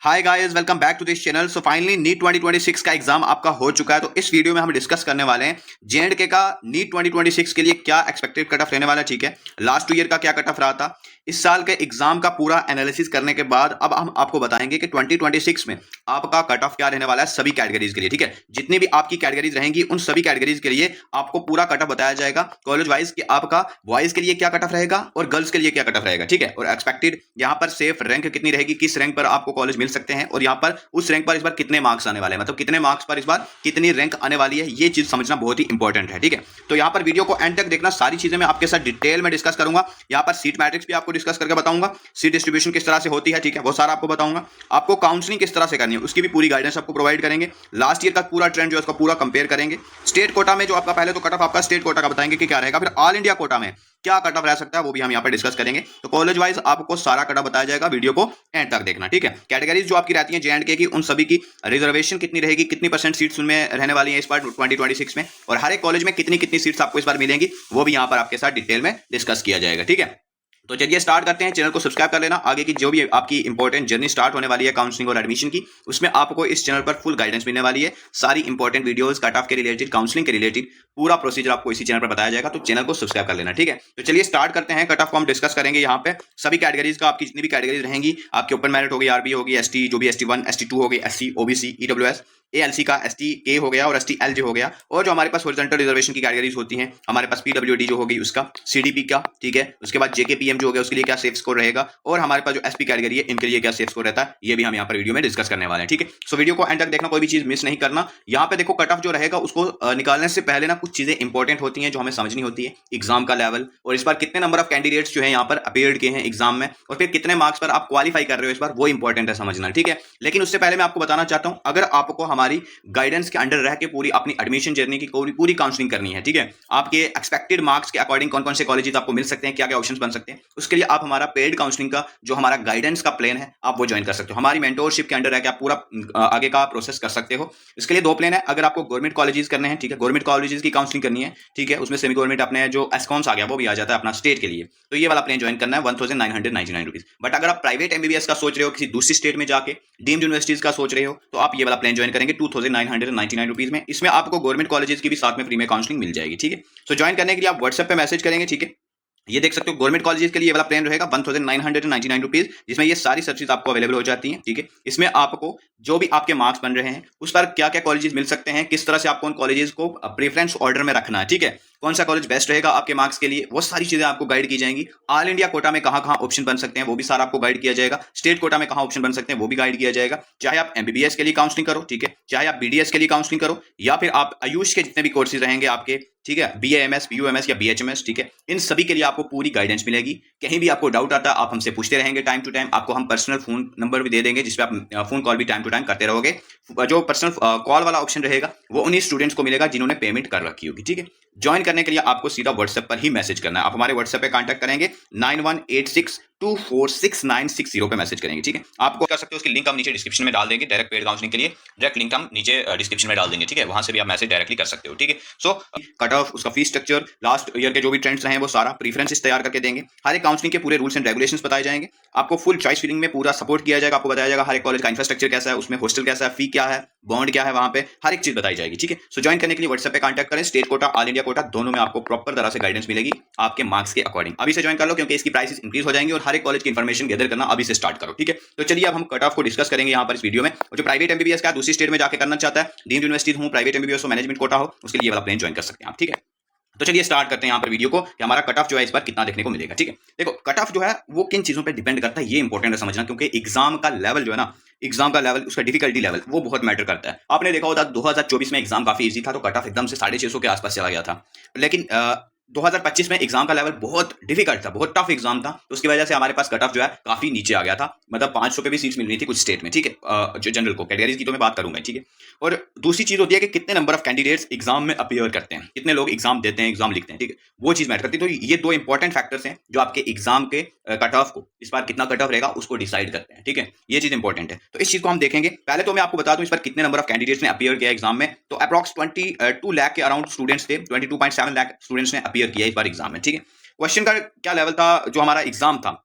Hi guys, welcome back to this channel. So finally NEET 2026 का exam आपका हो चुका है। तो इस वीडियो में हम डिस्कस करने वाले हैं जेएंडके का नीट 2026 के लिए क्या एक्सपेक्टेड कट ऑफ रहने वाला है। ठीक है, लास्ट ईयर का क्या कट ऑफ रहा था, इस साल के एग्जाम का पूरा एनालिसिस करने के बाद अब हम आपको बताएंगे कि 2026 में आपका कट ऑफ क्या रहने वाला है सभी कैटेगरीज के लिए। ठीक है, जितनी भी आपकी कैटेगरीज रहेंगी उन सभी कैटेगरीज के लिए आपको पूरा कट ऑफ बताया जाएगा कॉलेज वाइज कि आपका बॉयज के लिए क्या कट ऑफ रहेगा और गर्ल्स के लिए क्या कट ऑफ रहेगा। ठीक है, और एक्सपेक्टेड यहाँ पर सेफ रैंक कितनी रहेगी, किस रैंक पर आपको कॉलेज मिल सकते हैं और यहाँ पर उस रैंक पर इस बार कितने मार्क्स आने वाले हैं, मतलब कितने मार्क्स पर इस बार कितनी रैंक आने वाली है, ये चीज समझना बहुत ही इंपॉर्टेंट है। ठीक है, तो यहाँ पर वीडियो को एंड तक देखना, सारी चीजें मैं आपके साथ डिटेल में डिस्कस करूंगा। यहाँ पर सीट मैट्रिक्स भी आपको डिस्कस करके बताऊंगा, सीट डिस्ट्रीब्यूशन किस तरह से होती है। ठीक है, वो सारा आपको बताऊंगा। आपको काउंसलिंग किस तरह से करनी है उसकी भी पूरी गाइडेंस आपको प्रोवाइड करेंगे। लास्ट ईयर का पूरा ट्रेंड जो है उसका पूरा कंपेयर करेंगे। स्टेट कोटा में जो आपका पहले तो कट ऑफ आपका स्टेट कोटा का बताएंगे कि क्या रहेगा, फिर ऑल इंडिया कोटा में क्या कट ऑफ रह सकता है वो भी हम यहाँ पर डिस्कस करेंगे। तो कॉलेज वाइज आपको सारा कट ऑफ बताया जाएगा, वीडियो को एंड तक देखना। ठीक है, कैटेगरीज जो आपकी रहती है जेएंडके की, उन सभी की रिजर्वेशन कितनी रहेगी, कितनी परसेंट सीट्स उनमें रहने वाली है इस बार 2026 में, और हर एक कॉलेज में कितनी कितनी सीट्स आपको इस बार मिलेंगी, वो भी यहाँ पर आपके साथ डिटेल में डिस्कस किया जाएगा। ठीक है, तो चलिए स्टार्ट करते हैं। चैनल को सब्सक्राइब कर लेना। आगे की जो भी आपकी इंपॉर्टेंट जर्नी स्टार्ट होने वाली है काउंसलिंग और एडमिशन की, उसमें आपको इस चैनल पर फुल गाइडेंस मिलने वाली है। सारी इंपॉर्टेंट वीडियोस कट ऑफ के रिलेटेड, काउंसलिंग के रिलेटेड पूरा प्रोसीजर आपको इसी चैनल पर बताया जाएगा, तो चैनल को सब्सक्राइब कर लेना। ठीक है, तो चलिए स्टार्ट करते हैं। कट ऑफ को हम डिस्कस करेंगे यहाँ पे सभी कैटेगरीज का। आपकी जितनी भी कैटेगरीज रहेंगी, आपकी ओपन मेरिट होगी, आरबी होगी, एसटी जो भी ST1 ST2 होगी, SC OBC EWS ALC का STK हो गया और STLJ हो गया, और जो हमारे पास हॉरिजॉन्टल रिजर्वेशन की कैटेगरीज होती हैं, हमारे पास PWD जो होगी उसका, CDP का, ठीक है, उसके बाद JKPM जो हो गया उसके लिए क्या सेफ स्कोर रहेगा, और हमारे पास जो SP कैटेगरी है इनके लिए क्या सेफ स्कोर रहता है, ये भी हम यहाँ पर वीडियो में डिस्कस करने वाले हैं। ठीक है, सो वीडियो को एंड तक देखना, कोई भी चीज मिस नहीं करना। यहाँ पे देखो कट ऑफ जो रहेगा उसको निकालने से पहले ना कुछ चीजें इंपॉर्टेंट होती हैं जो हमें समझनी होती है। एग्जाम का लेवल, और इस बार कितने नंबर ऑफ कैंडिडेट्स जो है यहाँ पर अपीयर्ड किए हैं एग्जाम में, और फिर कितने मार्क्स पर आप क्वालिफाई कर रहे हो इस बार, वो इंपॉर्टेंट है समझना। ठीक है, लेकिन उससे पहले मैं आपको बताना चाहता हूं, अगर आपको हमारी गाइडेंस के अंडर रह के पूरी अपनी एडमिशन जर्नी की पूरी काउंसलिंग करनी है, ठीक है, आपके एक्सपेक्टेड मार्क्स के अकॉर्डिंग कौन कौन से कॉलेजेस आपको मिल सकते हैं, क्या क्या ऑप्शंस बन सकते हैं, उसके लिए आप हमारा पेड काउंसलिंग का जो हमारा गाइडेंस का प्लान है आप वो ज्वाइन कर सकते हो। हमारी मेंटोरशिप के अंडर रह के आप पूरा आगे का प्रोसेस कर सकते हो। इसके लिए दो प्लान है। अगर आपको गवर्नमेंट कॉलेजेस करने हैं, ठीक है, गवर्नमेंट कॉलेजेस की काउंसलिंग करनी है, ठीक है, उसमें सेमी गवर्नमेंट अपने जो एस्कॉम्स आ गया वो भी आ जाता है अपना स्टेट के लिए, तो ये वाला प्लान ज्वाइन करना है 1999 रुपीज। बट अगर आप प्राइवेट MBBS का सोच रहे हो, किसी दूसरी स्टेट में जाके डीम्ड यूनिवर्सिटीज का सोच रहे हो, तो आप ये वाला प्लान ज्वाइन करेंगे 2999 रुपीज में। इसमें आपको गवर्नमेंट कॉलेजेस की भी साथ में फ्री में काउंसलिंग मिल जाएगी। ठीक है, तो ज्वाइन करने के लिए आप व्हाट्सएप पे मैसेज करेंगे। ठीक है, ये देख सकते हो गवर्नमेंट कॉलेजेस के लिए ये वाला प्लान रहेगा 1999 रुपीज, जिसमें ये सारी सर्विस आपको अवेलेबल हो जाती हैं। ठीक है, इसमें आपको जो भी आपके मार्क्स बन रहे हैं उस पर क्या क्या कॉलेजेस मिल सकते हैं, किस तरह से आपको उन कॉलेजेस को प्रेफरेंस ऑर्डर में रखना है, ठीक है, कौन सा कॉलेज बेस्ट रहेगा आपके मार्क्स के लिए, वो सारी चीजें आपको गाइड की जाएंगी। ऑल इंडिया कोटा में कहां कहां ऑप्शन बन सकते हैं वो भी सारा आपको गाइड किया जाएगा। स्टेट कोटा में कहां ऑप्शन बन सकते हैं वो भी गाइड किया जाएगा। चाहे आप MBBS के लिए काउंसलिंग करो, ठीक है, चाहे आप BDS के लिए काउंसलिंग करो, या फिर आप आयुष के जितने भी कोर्सेज रहेंगे आपके, ठीक है, BAMS BUMS या BHMS, ठीक है, इन सभी के लिए आपको पूरी गाइडेंस मिलेगी। कहीं भी आपको डाउट आता है आप हमसे पूछते रहेंगे टाइम टू टाइम। आपको हम पर्सनल फोन नंबर भी दे देंगे जिसपे आप फोन कॉल भी टाइम टू टाइम करते रहोगे। जो पर्सनल कॉल वाला ऑप्शन रहेगा वो उन्हीं स्टूडेंट्स को मिलेगा जिन्होंने पेमेंट कर रखी होगी। ठीक है, ज्वाइन करने के लिए आपको सीधा व्हाट्सएप पर ही मैसेज करना है। आप हमारे व्हाट्सएप पे कांटेक्ट करेंगे 9186246960 पे मैसेज करेंगे। ठीक है, आपको कर सकते हो, उसकी लिंक हम नीचे डिस्क्रिप्शन में डाल देंगे। डायरेक्ट पेड काउंसलिंग के लिए डायरेक्ट लिंक हम नीचे डिस्क्रिप्शन में डाल देंगे। ठीक है, वहां से भी आप मैसेज डायरेक्टली कर सकते हो। ठीक है, सो कट ऑफ, उसका फीस स्ट्रक्चर, लास्ट ईयर के जो भी ट्रेंड्स रहे हैं वो सारा प्रीफरेंसेस तैयार करके देंगे। हर एक काउंसलिंग के पूरे रूल्स एंड रेगुलेशंस बताए जाएंगे। आपको फुल चॉइस फिलिंग में पूरा सपोर्ट किया जाएगा। आपको बताया जाएगा हर एक कॉलेज का इंफ्रास्ट्रक्चर कैसा है, उसमें हॉस्टल कैसा है, फी क्या है, बॉन्ड क्या है, वहां पे हर एक चीज बताई जाएगी। ठीक है, सो ज्वाइन करने के लिए व्हाट्सएप पे कांटेक्ट करें। State quota all India quota दोनों में आपको प्रॉपर तरह से गाइडेंस मिलेगी आपके मार्क्स के अकॉर्डिंग। अभी से ज्वाइन कर लो क्योंकि इसकी प्राइसेस इंक्रीज हो जाएंगी, और हर एक कॉलेज की इन्फॉर्मेशन गैदर करना अभी से स्टार्ट करो। ठीक है, तो चलिए अब हम कट ऑफ को डिस्कस करेंगे यहाँ पर इस वीडियो में। और जो प्राइवेट MBBS का दूसरी स्टेट में जाकर करना चाहता है, डीम्ड यूनिवर्सिटी हो, प्राइवेट MBBS हो, मैनेजमेंट कोटा हो, उसके लिए वाला प्लान ज्वाइन कर सकते हैं आप। ठीक है, तो चलिए स्टार्ट करते हैं यहाँ पर वीडियो को कि हमारा कट ऑफ जो है इस बार कितना देखने को मिलेगा। ठीक है, देखो कट ऑफ जो है वो किन चीजों पे डिपेंड करता है ये इंपॉर्टेंट है समझना, क्योंकि एग्जाम का लेवल जो है ना, एग्जाम का लेवल, उसका डिफिकल्टी लेवल वो बहुत मैटर करता है। आपने देखा होगा 2024 में एग्जाम काफी इजी था, तो कट ऑफ एकदम से 650 के आसपास चला गया था। लेकिन 2025 में एग्जाम का लेवल बहुत डिफिकल्ट था, बहुत टफ एग्जाम था, तो उसकी वजह से हमारे पास कट ऑफ जो है काफी नीचे आ गया था। मतलब 500 पे भी सीट्स मिल रही थी कुछ स्टेट में। ठीक है, जो जनरल को, कैटेगरीज की तो मैं बात करूंगा। ठीक है, और दूसरी चीज होती है कि कितने नंबर ऑफ कैंडिडेट्स एग्जाम में अपीयर करते हैं, कितने लोग एग्जाम देते हैं, एग्जाम लिखते हैं। ठीक है, वो चीज मैटर करती है। तो ये दो इंपॉर्टेंट फैक्टर्स हैं जो आपके एग्जाम के कट ऑफ को, इस बार कितना कट ऑफ रहेगा उसको डिसाइड करते हैं। ठीक है, ये चीज इंपॉर्टेंट है, तो इस चीज को हम देखेंगे। पहले तो मैं आपको बता दूं इस बार कितने नंबर ऑफ कैंडिडेट्स ने अपीयर किया एग्जाम में, तो अप्रॉक्स 22 लाख के अराउंड स्टूडेंट्स थे, 22.7 लाख स्टूडेंट्स ने अपीयर किया इस बार एग्जाम में। ठीक है, क्वेश्चन का क्या लेवल था, जो हमारा एग्जाम था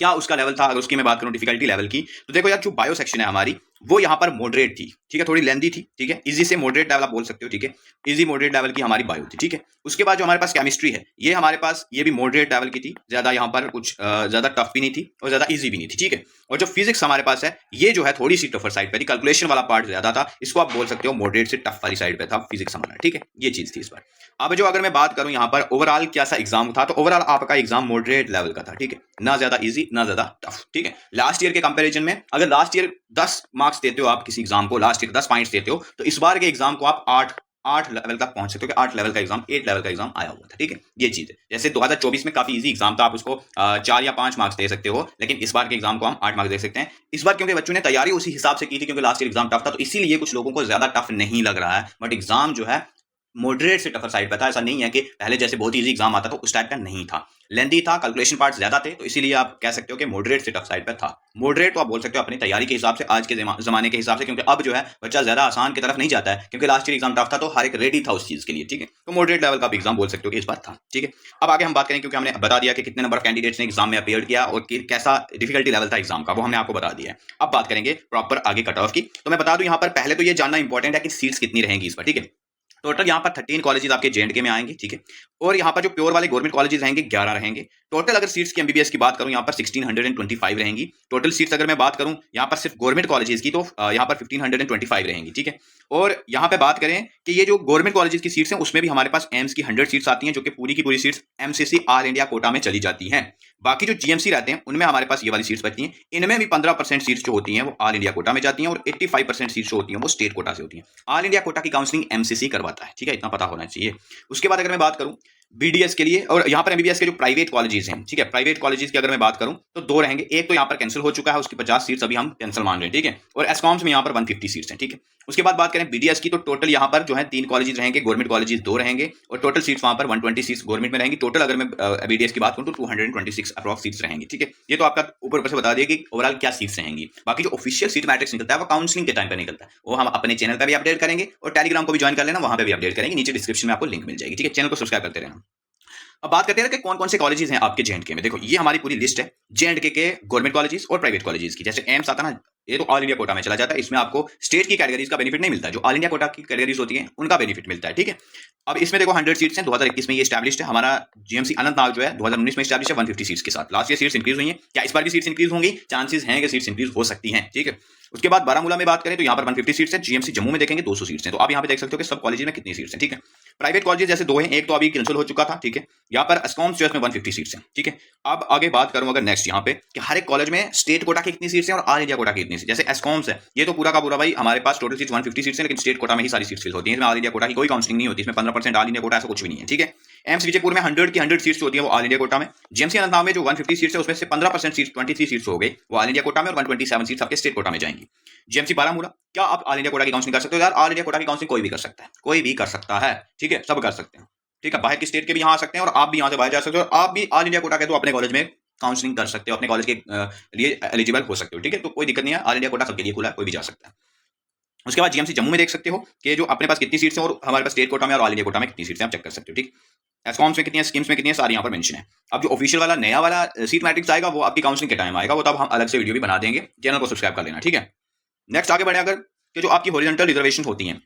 क्या उसका लेवल था, अगर उसकी मैं बात करूं डिफिकल्टी लेवल की, तो देखो यार जो बायो सेक्शन है हमारी वो यहाँ पर मॉडरेट थी, ठीक है, थोड़ी लेंदी थी, ठीक है, इजी से मॉडरेट लेवल आप बोल सकते हो, ठीक है, इजी मॉडरेट लेवल की हमारी बायो थी, ठीक है। उसके बाद जो हमारे पास केमिस्ट्री है ये हमारे पास ये भी मॉडरेट लेवल की थी, ज्यादा यहाँ पर कुछ ज्यादा टफ भी नहीं थी और ज्यादा इजी भी नहीं थी, ठीक है। और जो फिजिक्स हमारे पास है ये जो है थोड़ी सी टफर साइड पे थी, कैलकुलेशन वाला पार्ट ज्यादा था, इसको आप बोल सकते हो मॉडरेट से टफ वाली साइड पे था फिजिक्स हमारा, ठीक है, ये चीज थी इस बार। अब जो अगर मैं बात करूं यहाँ पर ओवरऑल क्या सा एग्जाम था, तो ओवरऑल आपका एग्जाम मॉडरेट लेवल का था, ठीक है, ना ज्यादा इजी ना ज्यादा टफ, ठीक है। लास्ट ईयर के कंपैरिजन में अगर लास्ट ईयर 10 मार्क्स देते हो आप किसी एग्जाम को, लास्ट ईयर 10 पॉइंट्स देते हो, तो इस बार के एग्जाम को आप 8 लेवल तक पहुंच सकते हो कि 8 लेवल का एग्जाम, 8 लेवल का एग्जाम आया हुआ था, ठीक है, ये चीज है। जैसे 2024 में काफी इजी एग्जाम था, आप उसको 4 या 5 मार्क्स दे सकते हो, लेकिन इस बार के एग्जाम को हम 8 मार्क्स दे सकते हैं। इस बार क्योंकि बच्चों ने तैयारी उसी हिसाब से की थी, क्योंकि लास्ट ईयर एग्जाम टफ था, तो इसीलिए कुछ लोगों को ज्यादा टफ नहीं लग रहा है, बट एग्जाम जो है मॉडरेट से टफर साइड पे था। ऐसा नहीं है कि पहले जैसे बहुत इजी एग्जाम आता था, उस टाइप का नहीं था, लेंदी था, कैलकुलेशन पार्ट ज्यादा थे, तो इसीलिए आप कह सकते हो कि मॉडरेट से टफ साइड पे था। मॉडरेट तो आप बोल सकते हो अपनी तैयारी के हिसाब से, आज के जमाने के हिसाब से, क्योंकि अब जो है बच्चा ज्यादा आसान की तरफ नहीं जाता है, क्योंकि लास्ट ईयर एग्जाम टफ था तो हर एक रेडी था उस चीज के लिए, ठीक है, तो मॉडरेट लेवल का भी एग्जाम बोल सकते हो कि इस बार था, ठीक है। अब आगे हम बात करें, क्योंकि हमने बता दिया कि कितने नंबर ऑफ कैंडिडेट्स ने एग्जाम में अपीयर किया और कैसा डिफिकल्टी लेवल था एग्जाम का, वो हमने आपको बता दिया है। अब बात करेंगे प्रॉपर आगे कट ऑफ की, तो मैं बता दूं यहाँ पर पहले तो ये जानना इंपॉर्टेंट है कि सीट्स कितनी रहेंगी इस पर, ठीक है। टोटल यहाँ पर 13 कॉलेजेस आपके जेएंडके में आएंगे, ठीक है, और यहाँ पर जो प्योर वाले गवर्नमेंट कॉलेजेस रहेंगे 11 रहेंगे। टोटल अगर सीट्स की एमबीबीएस की बात करूं यहाँ पर 1625 रहेंगी टोटल सीट्स। अगर मैं बात करूं यहाँ पर सिर्फ गवर्नमेंट कॉलेजेस की, तो यहाँ पर 1525 रहेंगी, ठीक है। और यहाँ पे बात करें कि ये जो गवर्नमेंट कॉलेजेस की सीट्स हैं उसमें भी हमारे पास एम्स की 100 सीट्स आती हैं, जो कि पूरी की पूरी seats MCC all India quota में चली जाती हैं। बाकी जो जीएमसी रहते हैं उनमें हमारे पास ये वाली सीट्स बचती हैं, इनमें भी 15% सीट्स जो होती हैं वो ऑल इंडिया कोटा में जाती हैं, और 85% सीट्स जो होती हैं वो स्टेट कोटा से होती हैं। ऑल इंडिया कोटा की काउंसलिंग एमसीसी करवाता है, ठीक है, इतना पता होना चाहिए। उसके बाद अगर मैं बात करूं बीडीएस के लिए और यहाँ पर एमबीबीएस के जो प्राइवेट कॉलेजेस हैं, ठीक है, प्राइवेट कॉलेजेस की अगर मैं बात करूं तो 2 रहेंगे। एक तो यहाँ पर कैंसिल हो चुका है, उसकी 50 सीट्स अभी हम कैंसिल मान रहे हैं, ठीक है, और एस्कॉम्स में यहाँ पर 150 सीट्स हैं, ठीक है। उसके बाद बात करें बीडीएस की, तो टोटल यहाँ पर जो है 3 कॉलेजेस रहेंगे, गवर्नमेंट कॉलेजेस 2 रहेंगे, और टोटल सीट्स वहाँ पर 120 सीट्स गवर्नमेंट में रहेंगी। टोटल अगर मैं बीडीएस की बात करूँ तो 226 अप्रॉक्स सीट्स रहेंगी, ठीक है। ये तो आपका ऊपर से बता दिया कि ओवरऑल क्या सीट्स रहेंगी। बाकी जो ऑफिशियल सीट मैट्रिक्स निकलता है वो काउंसलिंग के टाइम पर निकलता है, वो हम अपने चैनल पर भी अपडेट करेंगे, और टेलीग्राम को भी ज्वाइन कर लेना, वहाँ पर भी अपडेट करेंगे, नीचे डिस्क्रिप्शन में आपको लिंक मिल जाएगी, ठीक है। चैनल को सब्सक्राइब करते रहना। अब बात करते हैं कि कौन कौन से कॉलेजेस हैं आपके जेएंडके में। देखो ये हमारी पूरी लिस्ट है जेएंडके के गवर्नमेंट कॉलेजेस और प्राइवेट कॉलेजेस की। जैसे एम्स आता ना, ये तो ऑल इंडिया कोटा में चला जाता है, इसमें आपको स्टेट की कैटेगरीज का बेनिफिट नहीं मिलता है, जो ऑल इंडिया कोटा की कैटेगरीज होती हैं उनका बेनिफिट मिलता है, ठीक है। अब इसमें देखो 100 सीट्स हैं, 2021 में ये एस्टैब्लिश्ड है। हमारा जीएमसी अनंतनाग जो है 2019 में एस्टैब्लिश है 150 सीट्स के साथ। लास्ट ईयर सीट्स इंक्रीज हुई हैं, क्या इस बार भी सीट्स इंक्रीज होंगी? चांसेस हैं कि सीट्स इंक्रीज हो सकती हैं, ठीक है। उसके बाद बारामूला में बात करें तो यहाँ पर 150 सीट्स हैं। जीएमसी जम्मू में देखेंगे 200 सीट्स हैं। तो आप यहाँ पे देख सकते हो कि सब कॉलेज में कितनी सीट्स हैं, ठीक है। प्राइवेट कॉलेज जैसे 2 हैं, एक तो अभी कैंसिल हो चुका था, ठीक है। यहाँ पर एस्कॉम्स जो है 150 सीट्स हैं, ठीक है। अब आगे बात करूं अगर नेक्स्ट यहाँ पे कि हर एक कॉलेज में स्टेट कोटा की कितनी सीट्स हैं और ऑल इंडिया कोटा की कितनी सीट्स। जैसे एस्कॉम्स है, ये तो पूरा का पूरा भाई हमारे पास टोटल सीट्स 150 सीट्स हैं, लेकिन स्टेट कोटा में ही सारी सीट्स फिल होती हैं, इसमें ऑल इंडिया कोटा की कोई काउंसलिंग नहीं होती, इसमें 15% ऑल इंडिया कोटा ऐसा कुछ भी नहीं है, ठीक है। एम्स विजयपुर में 100 की 100 सीट्स होती है वो ऑल इंडिया कोटा में। जीएमसी अनंतनाग में जो 150 सीट्स है उसमें से 15% सीट्स 23 सीट्स हो गई वो ऑल इंडिया कोटा में, और 127 सीट्स आपके स्टेट कोटा में जाएंगी। जीएमसी बारामूला, क्या आप ऑल इंडिया कोटा की काउंसलिंग कर सकते हो? यार ऑल इंडिया कोटा की काउंसलिंग कोई भी कर सकता है, कोई भी कर सकता है, ठीक है, सब कर सकते हैं, ठीक है। बाहर की स्टेट के भी यहाँ आ सकते हैं और आप भी यहाँ से बाहर जा सकते हो, और आप भी ऑल इंडिया कोटा के तो अपने कॉलेज में काउंसलिंग कर सकते हो, अपने कॉलेज के लिए एलिजिबल हो सकते हो, ठीक है। तो कोई दिक्कत नहीं है, ऑल इंडिया कोटा सबके लिए खुला है, कोई भी जा सकता है। उसके बाद जीएमसी जम्मू में देख सकते हो कि जो अपने पास कितनी सीट्स हैं और हमारे पास स्टेट कोटा में और ऑल इंडिया कोटा में कितनी सीट्स हैं, आप चेक कर सकते हो, ठीक। एस्कॉम्स में कितनी है, स्कीम्स में कितनी है, सारी यहाँ पर मेंशन है। अब जो ऑफिशियल वाला नया वाला सीट मैट्रिक्स आएगा वो आपकी काउंसलिंग के टाइम आएगा, वो तब हम अलग से वीडियो भी बना देंगे, चैनल को सब्सक्राइब कर लेना, ठीक है। नेक्स्ट आगे बढ़े अगर कि जो आपकी हॉरिजॉन्टल रिजर्वेशन होती हैं,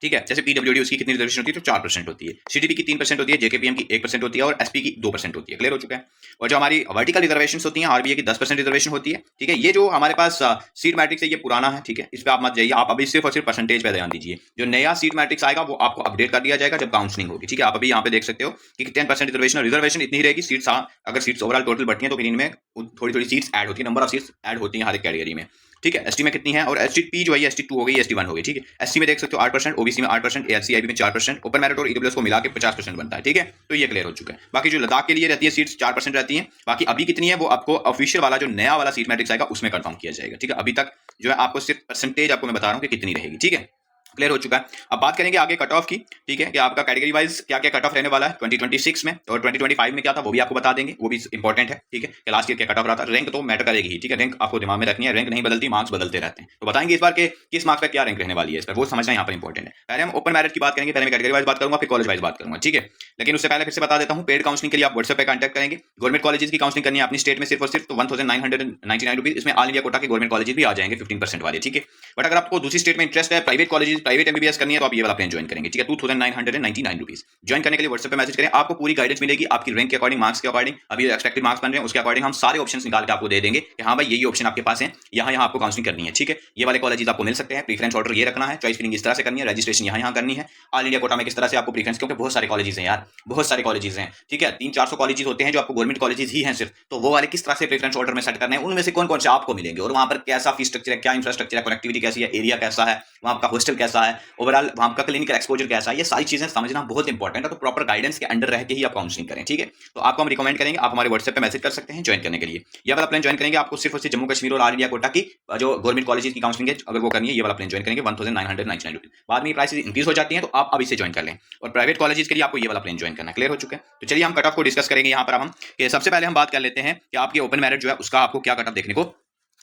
ठीक है, जैसे पीडब्ल्यूडी उसकी कितनी रिजर्वेशन होती है, तो 4% होती है। सीटीपी की 3% होती है, जेकेपीएम की 1% होती है, और एसपी की 2% होती है। क्लियर हो चुका है। और जो हमारी वर्टिकल रिजर्वेशन होती हैं, आरबीए की 10% रिजर्वेशन होती है, ठीक है। ये जो हमारे पास सीट मैट्रिक्स है ये पुराना है, ठीक है, इस पर आप मत जाइए, आप अभी सिर्फ और सिर्फ परसेंटेज पे ध्यान दीजिए। जो नया सीट मैट्रिक्स आएगा वो आपको अपडेट कर दिया जाएगा जब काउंसलिंग होगी, ठीक है। आप अभी यहाँ पे देख सकते हो कि 10% रिजर्वेशन इतनी रहेगी। सीट्स अगर सीट्स ओवरऑल टोटल बढ़ती हैं तो फिर इनमें थोड़ी थोड़ी सीट्स ऐड होती है, नंबर ऑफ सीट्स ऐड होती हैं हर एक कैटेगरी में, ठीक है। एसटी में कितनी है, और एसटी जो है एसटी 2 हो गई, एसटी 1 हो गई, ठीक है। एससी में देख सकते हो 8%, ओबीसी में 8%, एएससी में 4%, ओपन मेरिट और ईडब्ल्यूएस को मिला के 50% बनता है, ठीक है। तो ये क्लियर हो चुका है। बाकी जो लद्दाख के लिए रहती है सीट्स 4% रहती है। बाकी अभी कितनी है वो आपको ऑफिशियल वाला जो नया वाला सीट मैट्रिक्स आएगा उसमें कंफर्म किया जाएगा, ठीक है। अभी तक जो है आपको सिर्फ परसेंटेज आपको मैं बता रहा हूँ कि कितनी रहेगी, ठीक है। क्लियर हो चुका है। अब बात करेंगे आगे कट ऑफ की, ठीक है, कि आपका कैटेगरी वाइज क्या क्या कट ऑफ रहने वाला है 2026 में, और 2025 में क्या था वो भी आपको बता देंगे, वो भी इंपॉर्टेंट है, ठीक है, कि लास्ट ईयर क्या कट ऑफ रहा था। रैंक तो मैटर करेगी ही, ठीक है, रैंक आपको दिमाग में रखनी है, रैंक नहीं बदलती, मार्क्स बदलते रहते हैं। तो बताएंगे इस बार के किस मार्क्स पर क्या रैंक रहने वाली है, इस पर वो समझना यहाँ पर इंपॉर्टेंट है। पहले हम ओपन मैरिट की बात करेंगे, पहले मैं कैटेगरी वाइज बात करूंगा, फिर कॉलेज वाइज बात करूंगा, ठीक है। लेकिन उससे पहले फिर से बता देता हूँ, पेड काउंसलिंग के लिए आप व्हाट्सएप पे कॉन्टैक्ट करेंगे। गवर्नमेंट कॉलेजेस की काउंसलिंग करनी है अपनी स्टेट में सिर्फ और सिर्फ तो 1999 रुपीज, इसमें ऑल इंडिया कोटा के गवर्नमेंट कॉलेजेस भी आ जाएंगे 15% वाले, ठीक है। बट अगर आपको दूसरी स्टेट में इंटरेस्ट है, प्राइवेट कॉलेजेस, प्राइवेट एमबीबीएस करनी है, तो आप ये वाला प्लान ज्वाइन करेंगे, ठीक है। 2999 रुपीज ज्वाइन करने के लिए व्हाट्सएप पे मैसेज करें, आपको पूरी गाइडेंस मिलेगी, आपकी रैंक के अकॉर्डिंग, मार्क्स के अकॉर्डिंग, अभी एक्सपेक्टेड मार्क्स बन रहे हैं उसके अकॉर्डिंग हम सारे ऑप्शन निकाल के आपको दे देंगे कि हाँ भाई ये ऑप्शन आपके पास है, यहाँ यहाँ आपको काउंसलिंग करनी है, ठीक है। ये वाले कॉलेजेस आपको मिल सकते हैं, प्रीफरेंस ऑर्डर ये रखना है, चॉइस फिलिंग इस तरह से करनी है, रजिस्ट्रेशन यहाँ करनी है, ऑल इंडिया कोटा में किस तरह से आपको प्रीफरेंस, क्योंकि बहुत सारे कॉलेजेस हैं यार, बहुत सारे कॉलेजेस हैं, ठीक है, 300-400 कॉलेजेस होते हैं जो आपको गवर्नमेंट कॉलेजेस ही हैं सिर्फ, तो वो वाले किस तरह से प्रीफरेंस ऑर्डर में सेट करने हैं, उनमें से कौन कौन से आपको मिलेंगे, और वहां पर कैसा फीस स्ट्रक्चर है, क्या इंफ्रास्ट्रक्चर है, कनेक्टिविटी कैसी है, एरिया कैसा है, वहां का हॉस्टल कैसा है, ओवरऑल वहां का क्लिनिकल एक्सपोजर कैसा है, ये सारी चीजें समझना बहुत इंपॉर्टेंट है। तो प्रॉपर गाइडेंस के अंडर रह के ही आप काउंसलिंग करें, ठीक है। तो आपको हम रिकमेंड करेंगे, आप हमारे व्हाट्सएप पे मैसेज कर सकते हैं ज्वाइन करने के लिए। ये वाला प्लान ज्वाइन करेंगे, आपको सिर्फ और सिर्फ जम्मू कश्मीर और ऑल इंडिया कोटा की जो गवर्नमेंट कॉलेजेस की काउंसलिंग है अगर वो करनी है, ये वाला प्लान ज्वाइन करेंगे 1999 रुपीज। बाद में प्राइस इंक्रीज हो जाती है, तो आप अभी से ज्वाइन कर लें, और प्राइवेट कॉलेजेस के लिए आपको ये वाला प्लान ज्वाइन करना है। क्लियर हो चुका है। तो चलिए हम कट ऑफ को डिस्कस करेंगे यहाँ पर। हम सबसे पहले हम बात कर लेते हैं कि आपके ओपन मैरिट जो है उसका आपको क्या कट ऑफ देखने को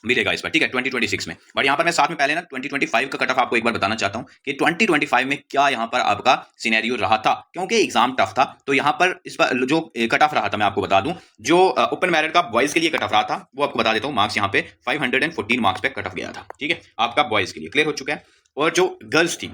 मिलेगा इस बार, ठीक है, 2026 में। बट यहाँ पर मैं साथ में पहले ना 2025 का कट ऑफ आपको एक बार बताना चाहता हूँ कि 2025 में क्या यहाँ पर आपका सिनेरियो रहा था, क्योंकि एग्जाम टफ था। तो यहाँ पर इस बार जो कट ऑफ रहा था मैं आपको बता दूं, जो ओपन मैरिट का बॉयज के लिए कट ऑफ रहा था वो आपको बता देता हूँ। मार्क्स यहाँ पे 514 मार्क्स पे कट ऑफ गया था, ठीक है, आपका बॉयज के लिए। क्लियर हो चुका है। और जो गर्ल्स थी,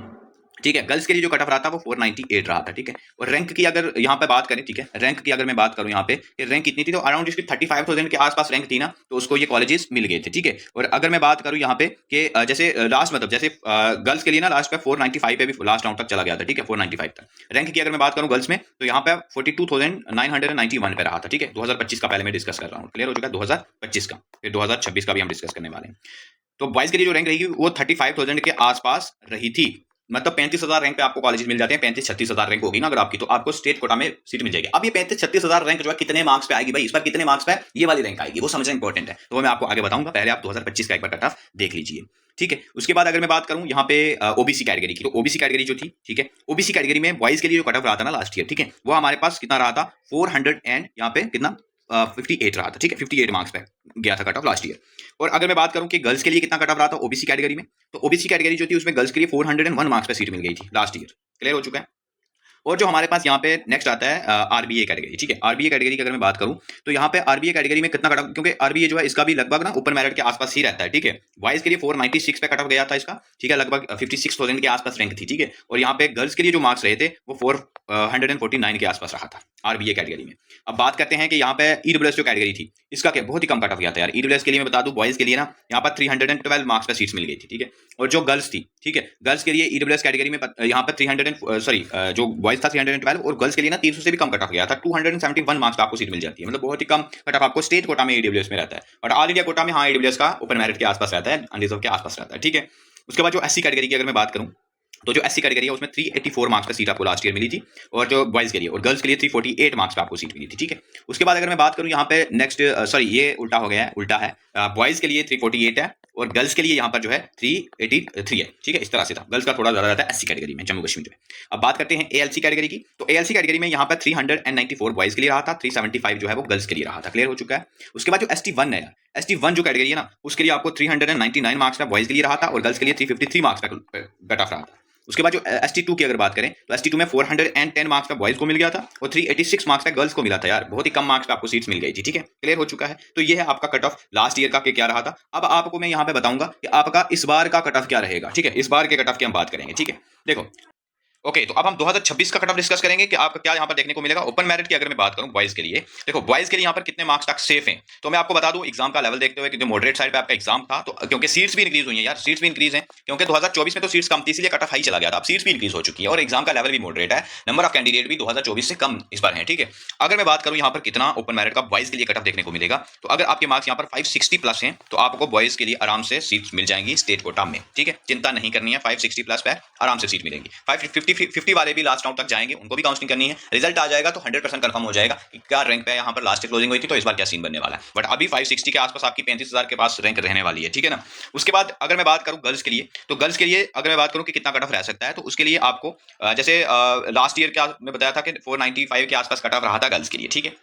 ठीक है, गर्ल्स के लिए जो कट ऑफ रहा था वो 498 रहा था, ठीक है। और रैंक की अगर यहाँ पे बात करें, ठीक है, रैंक की अगर मैं बात करूँ यहाँ पे कि रैंक कितनी थी, तो अराउंड जिसकी 35,000 के आसपास रैंक थी ना, तो उसको ये कॉलेजेस मिल गए थे, ठीक है। और अगर मैं बात करूँ यहाँ पे कि जैसे लास्ट मतलब जैसे गर्ल्स के लिए ना लास्ट पे 495 पे भी लास्ट राउंड तक चला गया था, ठीक है, 495 तक। रैंक की अगर मैं बात करूँ गर्ल्स में, तो यहाँ पे 42,991 पे रहा था, ठीक है। 2025 का पहले मैं डिस्कस कर रहा हूँ। क्लियर हो चुका है। 2025 का, फिर 2026 का भी हम डिस्कस करने वाले हैं। तो बॉयज के लिए जो रैंक रहेगी वो 35,000 के आसपास रही थी, मतलब 35,000 रैंक पे आपको कॉलेज मिल जाते हैं। 35-36,000 रैंक होगी ना अगर आपकी, तो आपको स्टेट कोटा में सीट मिल जाएगी। अब ये 35-36,000 रैंक जो है कितने मार्क्स पे आएगी भाई, इस पर कितने मार्क्स पे ये वाली रैंक आएगी, वो समझना इंपॉर्टेंट है। तो वो मैं आपको आगे बताऊंगा, पहले आप 2025 का एक बार कट ऑफ देख लीजिए, ठीक है। उसके बाद अगर मैं बात करूं यहाँ पे ओबीसी कैटेगरी की, तो ओबीसी कैटेगरी जो थी, ठीक है, ओबीसी कैटेगरी में बॉयज के लिए जो कट ऑफ रहा था ना लास्ट ईयर, ठीक है, वो हमारे पास कितना रहा था, 400 एंड यहाँ पे कितना 58 रहा था, ठीक है, 58 मार्क्स पे गया था कट ऑफ लास्ट ईयर। और अगर मैं बात करूं कि गर्ल्स के लिए कितना कट ऑफ रहा था ओबीसी कैटेगरी में, तो ओबीसी कैटेगरी जो थी उसमें गर्ल्स के लिए 401 मार्क्स पे सीट मिल गई थी लास्ट ईयर। क्लियर हो चुका है। और जो हमारे पास यहाँ पे नेक्स्ट आता है आरबीए कैटेगरी, ठीक है। आरबीए कैटेगरी की अगर मैं बात करूं, तो यहाँ पे आरबीए कैटेगरी में कितना कट ऑफ, क्योंकि आरबीए जो है इसका भी लगभग ना ओपन मेरिट के आसपास ही रहता है, ठीक है। बॉयज के लिए 496 पे कट ऑफ गया था इसका, ठीक है, लगभग 56,000 के आसपास रैंक थी, ठीक है। और यहाँ पे गर्ल्स के लिए जो मार्क्स रहे थे वो 449 के आसपास रहा था आरबीए कैटेगरी में। अब बात करते हैं कि यहाँ पे ईडब्ल्यूएस जो कैटेगरी थी इसका क्या बहुत ही कम कट ऑफ गया था यार। ईडब्ल्यूएस के लिए मैं बता दूं, बॉयज के लिए ना यहाँ पर 312 मार्क्स पे सीट्स मिल गई थी, ठीक है। और जो गर्ल्स थी, ठीक है, गर्ल्स के लिए ईडब्ल्यूएस कैटेगरी में यहाँ पर 300 जो बॉयज था 312, और गर्ल्स के लिए ना 300 से भी कम कट ऑफ गया था, 271 मार्क्स पे आपको सीट मिल जाती है, मतलब बहुत ही कम कट ऑफ आपको स्टेट कोटा में ईडब्ल्यूएस में रहता है। और ऑल इंडिया कोटा में हाँ ईडब्ल्यूएस का ओपन मेरिट के आसपास रहता है, अनरिजर्व के आसपास रहता है, ठीक है। उसके बाद जो एससी कैटेगरी की अगर मैं बात करूं, तो जो एससी कैटेगरी है उसमें 384 मार्क्स पे सीट आपको लास्ट ईयर मिली थी, और जो बॉयज के लिए और गर्ल्स के लिए 348 मार्क्स पे आपको सीट मिली थी, ठीक है। उसके बाद अगर मैं बात करूं यहाँ पे नेक्स्ट, सॉरी ये उल्टा हो गया है, उल्टा है, बॉयज के लिए 348 है और गर्ल्स के लिए यहाँ पर जो है 383 है, ठीक है। इस तरह से था, गर्ल्स का थोड़ा ज्यादा रहता है एससी कैटेगरी में जम्मू कश्मीर में। अब बात करते हैं एएलसी कैटेगरी की, तो एएलसी कैटेगरी में यहाँ पर 394 बॉयज के लिए रहा था, 375 जो है वो गर्ल्स के लिए रहा था। क्लियर हो चुका है। उसके बाद जो ST1 है, ST1 जो कैटेगरी है ना उसके लिए आपको 399 मार्क्स का बॉयज के लिए रहा था, और गर्ल्स के लिए 353 मार्क्स का कट ऑफ रहा था। उसके बाद जो ST2 की अगर बात करें, तो ST2 में 410 मार्क्स का बॉयज को मिल गया था और 386 मार्क्स का गर्ल्स को मिला था यार, बहुत ही कम मार्क्स पे आपको सीट्स मिल गई थी, ठीक है। क्लियर हो चुका है। तो ये है आपका कट ऑफ लास्ट ईयर का क्या रहा था। अब आपको मैं यहाँ पे बताऊंगा कि आपका इस बार का कट ऑफ क्या रहेगा, ठीक है। इस बार के कट ऑफ की हम बात करेंगे, ठीक है। देखो ओके, तो अब हम 2026 का कट ऑफ डिस्कस करेंगे कि आपको क्या यहाँ पर देखने को मिलेगा। ओपन मेरिट की अगर मैं बात करूं बॉयज के लिए, देखो बॉयज के लिए यहाँ पर कितने मार्क्स तक सेफ हैं, तो मैं आपको बता दूं एग्जाम का लेवल देखते हुए कि जो मॉडरेट साइड पे आपका एग्जाम था, तो क्योंकि सीट्स भी इंक्रीज हुई हैं यार, सीट्स भी इंक्रीज हैं, क्योंकि 2024 में तो सीट्स कम थी इसलिए कट ऑफ हाई चला गया था, अब सीट्स भी इंक्रीज हो चुकी है और एग्जाम का लेवल भी मॉडरेट है, नंबर ऑफ कैंडिडेट भी 2024 से कम इस बार है, ठीक है। अगर मैं बात करूं यहाँ पर कितना ओपन मेरिट का बॉयज के लिए कट ऑफ देखने को मिलेगा, तो अगर आपके मार्क्स यहाँ पर 560 प्लस हैं तो आपको बॉयज के लिए आराम से सीट्स मिल जाएंगी स्टेट कोटा में, ठीक है, चिंता नहीं करनी है, 560 प्लस पे आराम से सीट मिलेंगी। 550 50 वाले भी लास्ट राउंड तक जाएंगे, उनको भी काउंसलिंग करनी है। रिजल्ट आ जाएगा तो 100% कंफर्म हो जाएगा कि क्या रैंक पे यहाँ पर लास्ट क्लोजिंग हुई थी, तो इस बार क्या सीन बनने वाला है। बट अभी 560 के आसपास आपकी 35,000 के पास रैंक रहने वाली है, ठीक है ना। उसके बाद अगर मैं बात करूँ गर्ल्स के लिए, तो गर्ल्स के लिए अगर मैं बात करूँ कि कितना कट ऑफ रह सकता है, तो उसके लिए आपको जैसे लास्ट ईयर क्या मैं बताया था कि 495 के आसपास कट ऑफ रहा था गर्ल्स के लिए, ठीक है।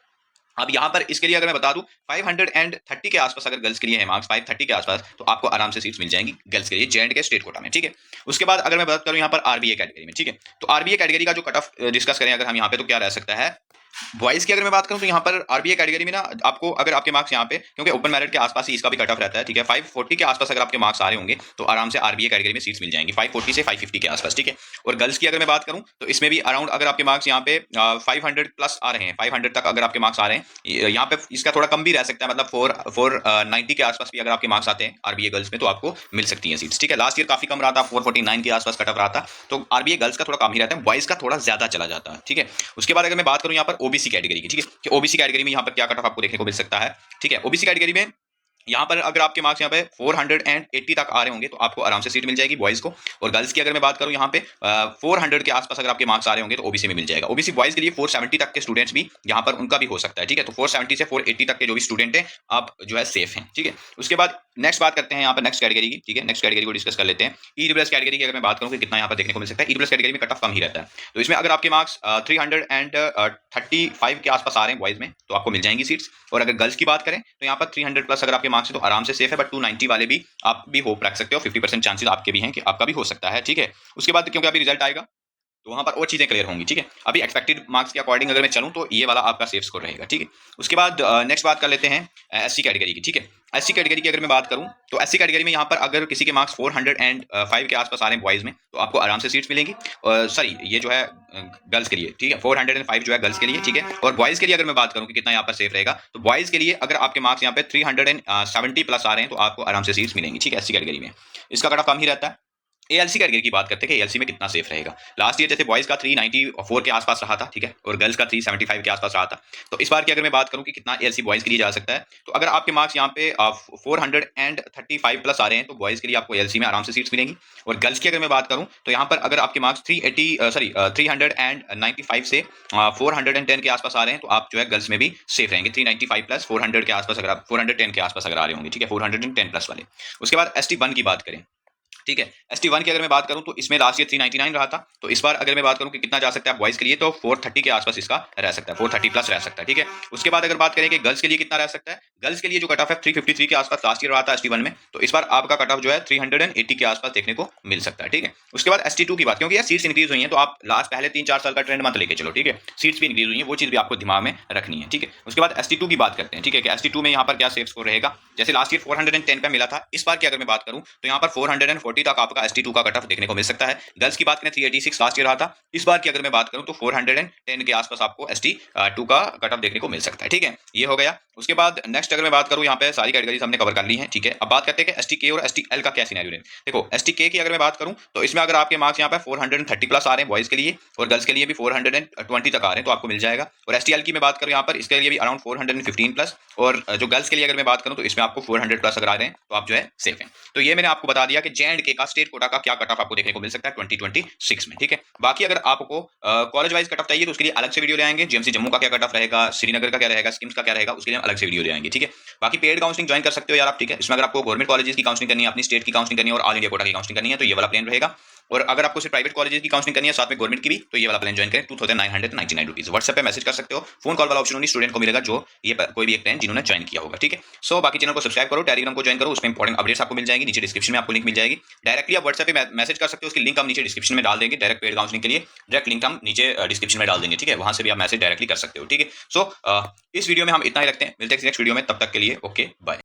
अब यहाँ पर इसके लिए अगर मैं बता दूं 530 के आसपास अगर गर्ल्स के लिए है मार्क्स 530 के आसपास, तो आपको आराम से सीट्स मिल जाएंगी गर्ल्स के लिए जेएंड के स्टेट कोटा में, ठीक है। उसके बाद अगर मैं बात करूं यहाँ पर आरबीए कैटेगरी में, ठीक है, तो आरबीए कैटेगरी का जो कट ऑफ डिस्कस करें अगर हम यहाँ पे, तो क्या रह सकता है। बॉयज की अगर मैं बात करूं तो यहाँ पर आरबीए कैटेगरी में ना आपको अगर आपके मार्क्स यहाँ पे, क्योंकि ओपन मेरिट के आसपास ही इसका भी कट ऑफ रहता है, ठीक है, 540 के आसपास अगर आपके मार्क्स आ रहे होंगे तो आराम से आरबीए कैटेगरी में सीट्स मिल जाएंगी 540 से 550 के आसपास, ठीक है। और गर्ल्स की अगर मैं बात करूं तो इसमें भी अराउंड अगर आपके मार्क्स यहाँ पे 500 प्लस आ रहे हैं, 500 तक अगर आपके मार्क्स आ रहे हैं, यहाँ पे इसका थोड़ा कम भी रह सकता है, मतलब 490 के आसपास भी अगर आपके मार्क्स आते हैं आरबीए गर्ल्स में, तो आपको मिल सकती है सीट्स, ठीक है। लास्ट ईयर काफी कम रहा था, 449 के आसपास कट ऑफ रहा था, तो आरबीए गर्ल्स का थोड़ा कम ही रहता है, बॉयज का थोड़ा ज्यादा चला जाता है, ठीक है। उसके बाद अगर मैं बात करूं यहाँ पर ओबीसी कैटेगरी की, ठीक है, कि ओबीसी कैटेगरी में यहाँ पर क्या कट ऑफ आपको देखने को मिल सकता है, ठीक है। ओबीसी कैटेगरी में यहाँ पर अगर आपके मार्क्स यहाँ पे 480 तक आ रहे होंगे तो आपको आराम से सीट मिल जाएगी बॉयज को। और गर्ल्स की अगर मैं बात करूँ यहाँ पे 400 के आसपास अगर आपके मार्क्स आ रहे होंगे तो ओबीसी में मिल जाएगा। ओबीसी बॉयज के लिए 470 तक के स्टूडेंट्स भी यहाँ पर उनका भी हो सकता है, ठीक है। तो 470 से 480 तक के जो भी स्टूडेंट हैं आप जो है सेफ हैं, ठीक है। उसके बाद नेक्स्ट बात करते हैं यहाँ पर नेक्स्ट कैटेगरी की, ठीक है, नेक्स्ट कैटेगरी को डिस्कस कर लेते हैं। ईडब्ल्यूएस कैटेगरी की अगर मैं बात करूँ कि कितना यहाँ पर देखने को मिल सकता है, ईडब्ल्यूएस कैटेगरी में कट ऑफ कम ही रहता है, तो इसमें अगर आपके मार्क्स 335 के आसपास आ रहे हैं बॉयज में तो आपको मिल जाएंगी सीट्स। और अगर गर्ल्स की बात करें तो यहाँ पर 300 प्लस अगर आपके मार्क्स है तो आराम से सेफ है, बट 290 वाले भी आप भी होप रख सकते हो, 50% चांसेस आपके भी हैं कि आपका भी हो सकता है, ठीक है। उसके बाद क्योंकि अभी रिजल्ट आएगा तो वहां पर और चीजें क्लियर होंगी, ठीक है। अभी एक्सपेक्टेड मार्क्स के अकॉर्डिंग अगर मैं चलूं तो ये वाला आपका सेफ स्कोर रहेगा, ठीक है। उसके बाद नेक्स्ट बात कर लेते हैं एससी कैटेगरी की, ठीक है। एससी कैटेगरी की अगर मैं बात करूं तो एससी कैटेगरी में यहाँ पर अगर किसी के मार्क्स 405 के आसपास आ रहे हैं बॉयज में तो आपको आराम से सीट्स मिलेंगी। सॉरी ये जो है गर्ल्स के लिए, ठीक है, 405 जो है गर्ल्स के लिए, ठीक है। और बॉयज के लिए अगर मैं बात करूं कि कितना यहाँ पर सेफ रहेगा, तो बॉयज के लिए अगर आपके मार्क्स यहाँ पे 370 प्लस आ रहे हैं तो आपको आराम से सीट्स मिलेंगी, ठीक है, एससी कैटेगरी में। इसका कट ऑफ कम ही रहता है। एएलसी कैटेगरी की बात करते हैं कि एएलसी में कितना सेफ रहेगा। लास्ट ईयर जैसे बॉयज का 394 के आसपास रहा था, ठीक है, और गर्ल्स का 375 के आसपास रहा था, तो इस बार की अगर मैं बात करूं कि कितना एएलसी बॉयज के लिए जा सकता है, तो अगर आपके मार्क्स यहाँ पे 435 प्लस आ रहे हैं तो बॉयज के लिए आपको एएलसी में आराम से सीट्स मिलेंगी। और गर्ल्स की अगर मैं बात करूं तो यहाँ पर अगर आपके मार्क्स 395 से 410 के आसपास आ रहे हैं तो आप जो है गर्ल्स में भी सेफ रहेंगे। 395 प्लस 400 के आसपास अगर आप 410 के आसपास अगर आ रहे होंगे, ठीक है, 410 प्लस वाले। उसके बाद ST1 की बात करें, ठीक है, ST1 की अगर मैं बात करूं तो इसमें लास्ट ईयर 399 रहा था, तो इस बार अगर मैं बात करूं कि कितना जा सकता है बॉयज के लिए तो 430 के आसपास इसका रह सकता है, 430 प्लस रह सकता है, ठीक है। उसके बाद अगर बात करें कि गर्ल्स के लिए कितना रह सकता है, गर्ल्स के लिए जो कट ऑफ है 353 के आसपास लास्ट ईयर रहा था ST1 में, तो इस बार आपका कट ऑफ जो है 380 के आसपास देखने को मिल सकता है, ठीक है। उसके बाद ST2 की बात, क्योंकि यार सीट्स इंक्रीज हुई हैं तो आप लास्ट पहले 3-4 साल का ट्रेंड मत लेके चलो, ठीक है, सीट्स भी इंक्रीज हुई हैं, वो चीज भी आपको दिमाग में रखनी है, ठीक है। उसके बाद ST2 की बात करते हैं, ठीक है, कि ST2 में यहाँ पर क्या सेफ स्कोर रहेगा। जैसे लास्ट ईयर 410 पे मिला था, इस बार की अगर मैं बात करूं तो यहाँ पर 440 तक आपका ST2 का कट ऑफ देखने को मिल सकता है। गर्ल्स की बात करें 386 लास्ट ईयर रहा था, इस बार की अगर मैं बात करूं तो 410 के आसपास आपको ST2 का कट ऑफ देखने को मिल सकता है, ठीक है, ये हो गया। उसके बाद नेक्स्ट अगर मैं बात करूं, यहाँ पे सारी कैटेगरीज हमने कवर कर ली है, ठीक है। अब बात करते हैं कि STK और STL का क्या सिनेरियो है। देखो STK की अगर मैं बात करूं तो इसमें अगर आपके मार्क्स यहाँ पे 430 प्लस आ रहे हैं बॉयज के लिए और गर्ल्स के लिए भी 420 तक आ रहे हैं तो आपको मिल जाएगा। और STL की मैं बात करूं यहाँ पर इसके लिए भी अराउंड 415 प्लस, और जो गर्ल्स के लिए अगर मैं बात करूं तो इसमें आपको 400 प्लस अगर आ रहे हैं तो आप जो है सेफ हैं। तो ये मैंने आपको बता दिया कि J&K का स्टेट कोटा का क्या कट ऑफ आपको देखने को मिल सकता है 2026 में, ठीक है। बाकी अगर आपको कॉलेज वाइज कट ऑफ चाहिए तो उसके लिए अलग से वीडियो ले आएंगे, GMC जम्मू का क्या कट ऑफ रहेगा, श्रीनगर का क्या रहेगा, स्किम्स का क्या रहेगा, उसके लिए हम अलग से वीडियो ले आएंगे, ठीक है। बाकी पेड काउंसलिंग ज्वाइन कर सकते हो यार आप, ठीक है। इसमें अगर आपको गवर्नमेंट कॉलेजेस की काउंसलिंग करनी है, अपनी स्टेट की काउंसलिंग करनी है और ऑल इंडिया कोटा की काउंसलिंग करनी है तो ये वाला प्लान रहेगा। और अगर आपको सिर्फ प्राइवेट कॉलेजेस की काउंसलिंग करनी है साथ में गवर्नमेंट की भी तो ये वाला प्लान ज्वाइन करें 2999 रुपीज। व्हाट्सएप पे मैसेज कर सकते हो, फोन कॉल वाला ऑप्शन उन्हीं स्टूडेंट को मिलेगा जो ये कोई भी एक प्लान जिन्होंने ज्वाइन किया होगा, ठीक है। सो बाकी चैनल को सब्सक्राइब करो, टेलीग्राम को ज्वाइन करो, उसमें इंपॉर्टेंट अपडेट्स आपको मिल जाएंगी, नीचे डिस्क्रिप्शन में आपको लिंक मिल जाएगी। डायरेक्टली आप व्हाट्सएप पे मैसेज कर सकते हो, उसकी लिंक हम नीचे डिस्क्रिप्शन में डाल देंगे। डायरेक्ट पेड काउंसलिंग के लिए डायरेक्ट लिंक हम नीचे डिस्क्रिप्शन में डाल देंगे, ठीक है, वहां से भी आप मैसेज डायरेक्टली कर सकते हो, ठीक है। सो इस वीडियो में हम इतना ही रखते हैं, मिलते हैं नेक्स्ट वीडियो में, तब तक के लिए ओके बाय।